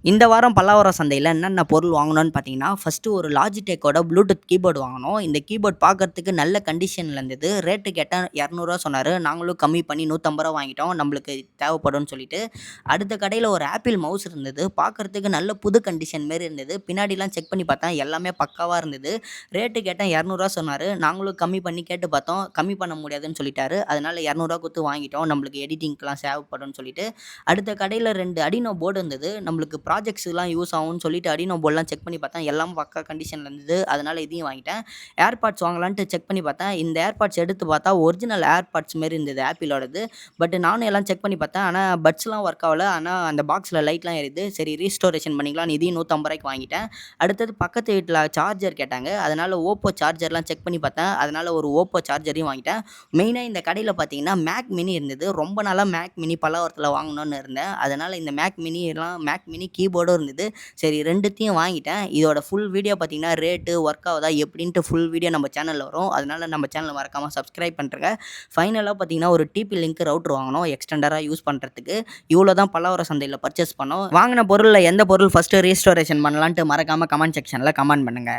இந்த வாரம் பல்லாவரம் சந்தையில என்னென்ன பொருள் வாங்கணும்னு பார்த்தீங்கன்னா, ஃபர்ஸ்ட்டு ஒரு லாஜிடெக்கோட ப்ளூடூத் கீபோர்ட் வாங்குனோம். இந்த கீபோர்ட் பார்க்கறதுக்கு நல்ல கண்டிஷன்ல இருந்தது. ரேட்டு கேட்டா ரூ. 200 சொன்னாரு. நாங்களும் கம்மி பண்ணி ரூ. 150 வாங்கிட்டோம். நம்மளுக்கு தேவைப்படும்னு சொல்லிட்டு. அடுத்த கடையில ஒரு ஆப்பிள் மவுஸ் இருந்தது. பார்க்கறதுக்கு நல்ல புது கண்டிஷன் மாரி இருந்தது. பின்னாடிலாம் செக் பண்ணி பார்த்தேன். எல்லாமே பக்காவா இருந்தது. ரேட்டு கேட்டேன் ரூ. 200 சொன்னாரு. நாங்களும் கம்மி பண்ணி கேட்டு பார்த்தோம். கம்மி பண்ண முடியாதுன்னு சொல்லிட்டாரு. அதனால ரூ. 200 குடுத்து வாங்கிட்டோம். நம்மளுக்கு எடிட்டிங்க்குலாம் தேவைப்படும்னு சொல்லிட்டு. அடுத்த கடையில 2 அடினோ போர்டு இருந்தது. நம்மளுக்கு ப்ராஜெக்ட்ஸ்க்குலாம் யூஸ் ஆகும்னு சொல்லிட்டு அடினோ போர்ட்லாம் செக் பண்ணி பார்த்தேன். எல்லாம் பக்கா கண்டிஷன்ல இருந்தது. அதனால இதையும் வாங்கிட்டேன். ஏர்பாட்ஸ் வாங்கலான்ட்டு செக் பண்ணி பார்த்தேன். இந்த ஏர்பாட்ஸ் எடுத்து பார்த்தா ஒரிஜினல் ஏர்பாட்ஸ் மாரி இருந்தது ஆப்பிளோடது. பட் நானும் எல்லாம் செக் பண்ணி பார்த்தேன். ஆனா பட்ஸ்லாம் ஒர்க் ஆவல. ஆனா அந்த பாக்ஸ்ல லைட்லாம் எரியுது. சரி ரீஸ்டோரேஷன் பண்ணிக்கலாம்னு இதையும் ரூ. 150 வாங்கிட்டேன். அடுத்தது பக்கத்து வீட்ல சார்ஜர் கேட்டாங்க. அதனால ஓப்போ சார்ஜர்லாம் செக் பண்ணி பார்த்தேன். அதனால ஒரு ஓப்போ சார்ஜரையும் வாங்கிட்டேன். மெயினா இந்த கடையில பார்த்தீங்கன்னா, மேக் மினி இருந்தது. ரொம்ப நாளா மேக் மினி பல்லாவரத்துல வாங்கணும்னு இருந்தேன். அதனால இந்த மேக் மினி கீபோர்டும் இருந்தது. சரி 2த்தையும் வாங்கிட்டேன். இதோட ஃபுல் வீடியோ பார்த்தீங்கன்னா, ரேட்டு, ஒர்க் ஆகுதா எப்படின்ட்டு ஃபுல் வீடியோ நம்ம சேனல்ல வரும். அதனால நம்ம சேனல மறக்காம சப்ஸ்கிரைப் பண்ருங்க. ஃபைனலா பார்த்தீங்கன்னா, ஒரு டிபி லிங்க் ரவுட்டர் வாங்குனோம். எக்ஸ்டெண்டரா யூஸ் பண்றதுக்கு. இவ்வளோ தான் பல்லாவரம் சந்தையில பர்ச்சேஸ் பண்ணோம். வாங்குன பொருள்ல எந்த பொருள் ஃபர்ஸ்ட்டு ரீஸ்டோரேஷன் பண்ணலான்ட்டு மறக்காம கமெண்ட் செக்ஷன்ல கமெண்ட் பண்ணுங்க.